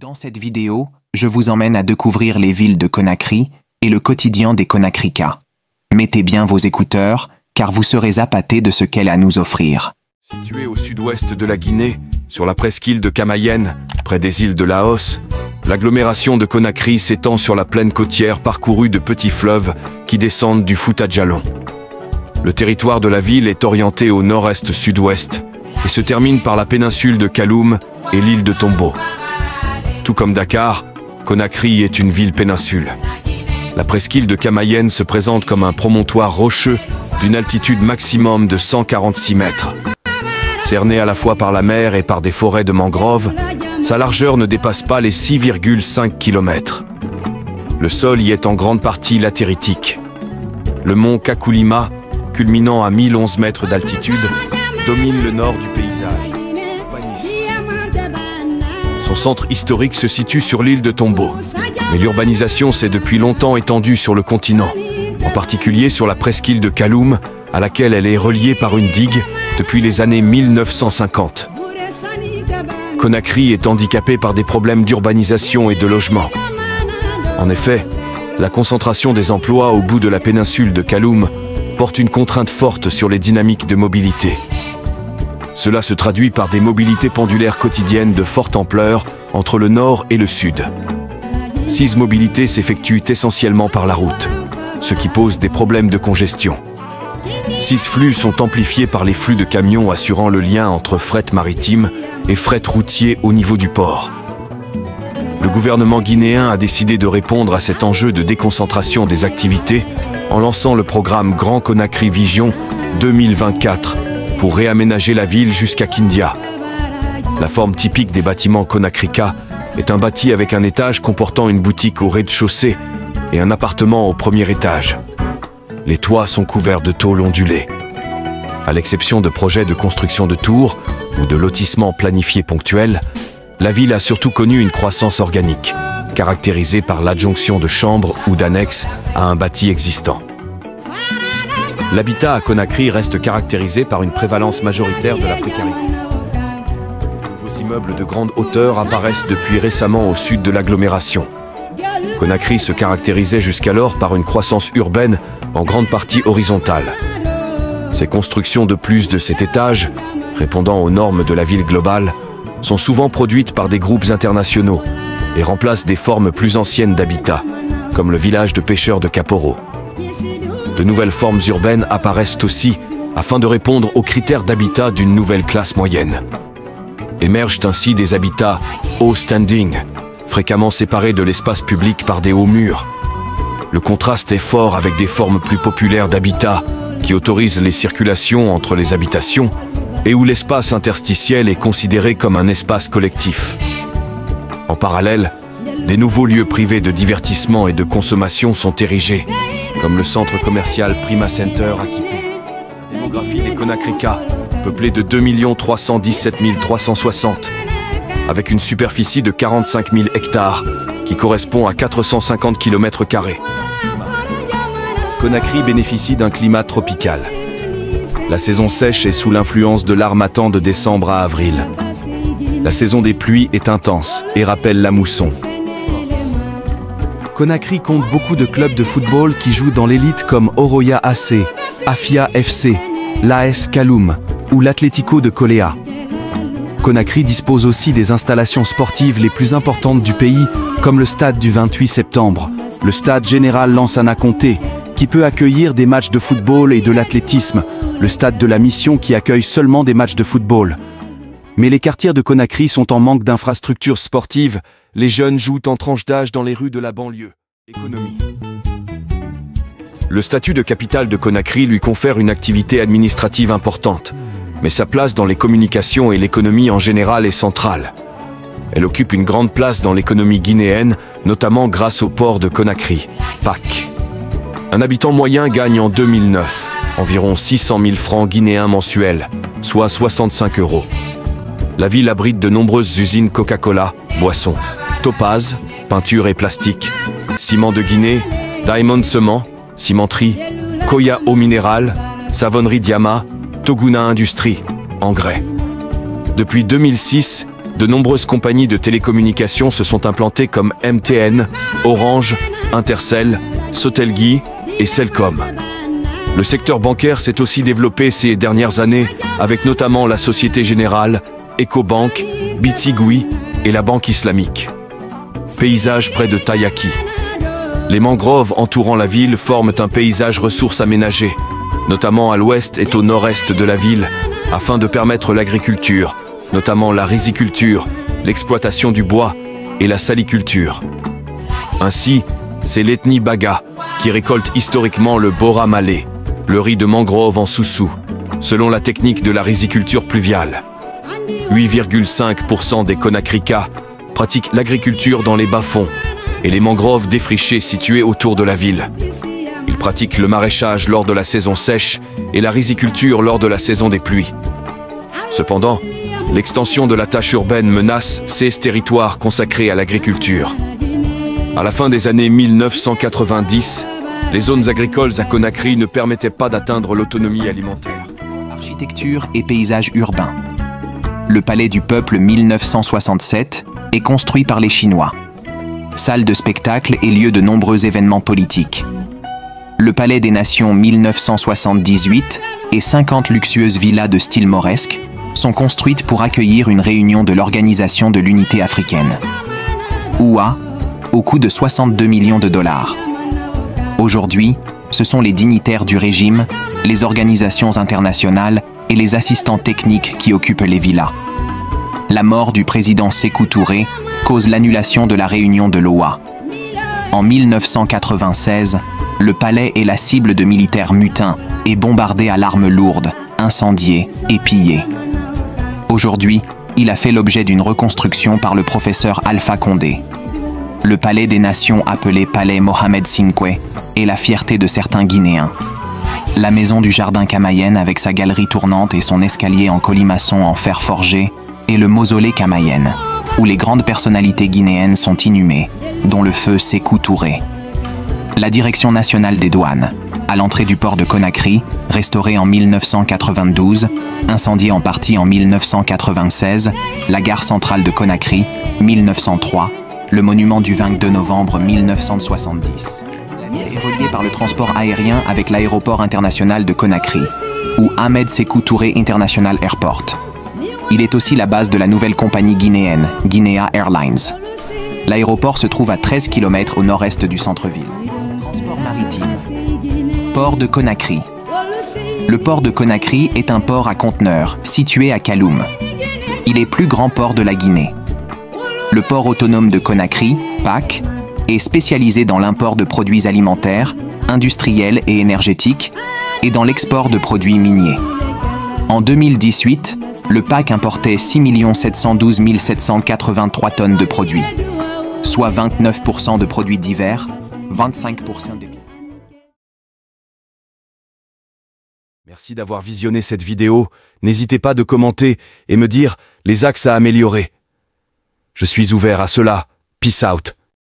Dans cette vidéo, je vous emmène à découvrir les villes de Conakry et le quotidien des Conakricas. Mettez bien vos écouteurs, car vous serez appâtés de ce qu'elle a à nous offrir. Située au sud-ouest de la Guinée, sur la presqu'île de Camayen, près des îles de Laos, l'agglomération de Conakry s'étend sur la plaine côtière parcourue de petits fleuves qui descendent du Fouta Djallon. Le territoire de la ville est orienté au nord-est-sud-ouest et se termine par la péninsule de Kaloum et l'île de Tombo. Tout comme Dakar, Conakry est une ville péninsule. La presqu'île de Camayen se présente comme un promontoire rocheux d'une altitude maximum de 146 mètres. Cernée à la fois par la mer et par des forêts de mangroves, sa largeur ne dépasse pas les 6,5 km. Le sol y est en grande partie latéritique. Le mont Kakoulima, culminant à 1011 mètres d'altitude, domine le nord du paysage. Son centre historique se situe sur l'île de Tombo. Mais l'urbanisation s'est depuis longtemps étendue sur le continent, en particulier sur la presqu'île de Kaloum, à laquelle elle est reliée par une digue depuis les années 1950. Conakry est handicapée par des problèmes d'urbanisation et de logement. En effet, la concentration des emplois au bout de la péninsule de Kaloum porte une contrainte forte sur les dynamiques de mobilité. Cela se traduit par des mobilités pendulaires quotidiennes de forte ampleur entre le nord et le sud. 6 mobilités s'effectuent essentiellement par la route, ce qui pose des problèmes de congestion. 6 flux sont amplifiés par les flux de camions assurant le lien entre fret maritime et fret routier au niveau du port. Le gouvernement guinéen a décidé de répondre à cet enjeu de déconcentration des activités en lançant le programme Grand Conakry Vision 2024 pour réaménager la ville jusqu'à Kindia. La forme typique des bâtiments Conakricas est un bâti avec un étage comportant une boutique au rez-de-chaussée et un appartement au premier étage. Les toits sont couverts de tôles ondulées. À l'exception de projets de construction de tours ou de lotissements planifiés ponctuels, la ville a surtout connu une croissance organique, caractérisée par l'adjonction de chambres ou d'annexes à un bâti existant. L'habitat à Conakry reste caractérisé par une prévalence majoritaire de la précarité. De nouveaux immeubles de grande hauteur apparaissent depuis récemment au sud de l'agglomération. Conakry se caractérisait jusqu'alors par une croissance urbaine en grande partie horizontale. Ces constructions de plus de 7 étages, répondant aux normes de la ville globale, sont souvent produites par des groupes internationaux et remplacent des formes plus anciennes d'habitat, comme le village de pêcheurs de Kaporo. De nouvelles formes urbaines apparaissent aussi afin de répondre aux critères d'habitat d'une nouvelle classe moyenne. Émergent ainsi des habitats haut standing, fréquemment séparés de l'espace public par des hauts murs. Le contraste est fort avec des formes plus populaires d'habitat qui autorisent les circulations entre les habitations et où l'espace interstitiel est considéré comme un espace collectif. En parallèle, des nouveaux lieux privés de divertissement et de consommation sont érigés, comme le centre commercial Prima Center à Kipé. La démographie des Conakricas, peuplée de 2 317 360, avec une superficie de 45 000 hectares, qui correspond à 450 km². Conakry bénéficie d'un climat tropical. La saison sèche est sous l'influence de l'harmattan de décembre à avril. La saison des pluies est intense et rappelle la mousson. Conakry compte beaucoup de clubs de football qui jouent dans l'élite comme Oroya AC, Afia FC, l'AS Kaloum ou l'Atlético de Coléa. Conakry dispose aussi des installations sportives les plus importantes du pays, comme le stade du 28 septembre, le stade général Lansana Conté, qui peut accueillir des matchs de football et de l'athlétisme, le stade de la Mission qui accueille seulement des matchs de football. Mais les quartiers de Conakry sont en manque d'infrastructures sportives, les jeunes jouent en tranche d'âge dans les rues de la banlieue. Économie. Le statut de capitale de Conakry lui confère une activité administrative importante, mais sa place dans les communications et l'économie en général est centrale. Elle occupe une grande place dans l'économie guinéenne, notamment grâce au port de Conakry, PAC. Un habitant moyen gagne en 2009 environ 600 000 francs guinéens mensuels, soit 65 €. La ville abrite de nombreuses usines Coca-Cola, boissons, Topaz, peinture et plastique, ciment de Guinée, Diamond Cement, cimenterie, Koya Eau Minérale, savonnerie Diama, Toguna Industrie, engrais. Depuis 2006, de nombreuses compagnies de télécommunications se sont implantées comme MTN, Orange, Intercell, Sotelgi et Cellcom. Le secteur bancaire s'est aussi développé ces dernières années avec notamment la Société Générale, Ecobank, Bitsigui et la Banque islamique. Paysage près de Tayaki. Les mangroves entourant la ville forment un paysage ressources aménagé, notamment à l'ouest et au nord-est de la ville, afin de permettre l'agriculture, notamment la riziculture, l'exploitation du bois et la saliculture. Ainsi, c'est l'ethnie Baga qui récolte historiquement le bora malais, le riz de mangrove en sous-sous, selon la technique de la riziculture pluviale. 8,5% des Konakrika pratiquent l'agriculture dans les bas-fonds et les mangroves défrichées situées autour de la ville. Ils pratiquent le maraîchage lors de la saison sèche et la riziculture lors de la saison des pluies. Cependant, l'extension de la tâche urbaine menace ces territoires consacrés à l'agriculture. À la fin des années 1990, les zones agricoles à Conakry ne permettaient pas d'atteindre l'autonomie alimentaire. Architecture et paysage urbain. Le Palais du Peuple 1967 est construit par les Chinois. Salle de spectacle et lieu de nombreux événements politiques. Le Palais des Nations 1978 et 50 luxueuses villas de style mauresque sont construites pour accueillir une réunion de l'Organisation de l'Unité africaine. OUA, au coût de 62 millions de dollars. Aujourd'hui, ce sont les dignitaires du régime, les organisations internationales et les assistants techniques qui occupent les villas. La mort du président Sékou Touré cause l'annulation de la réunion de l'OUA. En 1996, le palais est la cible de militaires mutins et bombardé à l'arme lourde, incendié et pillé. Aujourd'hui, il a fait l'objet d'une reconstruction par le professeur Alpha Condé. Le Palais des Nations, appelé Palais Mohamed Cinque, est la fierté de certains Guinéens. La maison du Jardin Kamayenne avec sa galerie tournante et son escalier en colimaçon en fer forgé est le mausolée Kamayenne, où les grandes personnalités guinéennes sont inhumées, dont le feu Sékou Touré. La Direction nationale des douanes, à l'entrée du port de Conakry, restaurée en 1992, incendiée en partie en 1996, la gare centrale de Conakry, 1903, le monument du 22 novembre 1970. La ville est reliée par le transport aérien avec l'aéroport international de Conakry, ou Ahmed Sékou Touré International Airport. Il est aussi la base de la nouvelle compagnie guinéenne, Guinea Airlines. L'aéroport se trouve à 13 km au nord-est du centre-ville. Transport maritime. Port de Conakry. Le port de Conakry est un port à conteneurs, situé à Kaloum. Il est plus grand port de la Guinée. Le port autonome de Conakry, PAC, est spécialisé dans l'import de produits alimentaires, industriels et énergétiques, et dans l'export de produits miniers. En 2018, le PAC importait 6 712 783 tonnes de produits, soit 29% de produits divers, 25% de... Merci d'avoir visionné cette vidéo. N'hésitez pas de commenter et me dire les axes à améliorer. Je suis ouvert à cela. Peace out.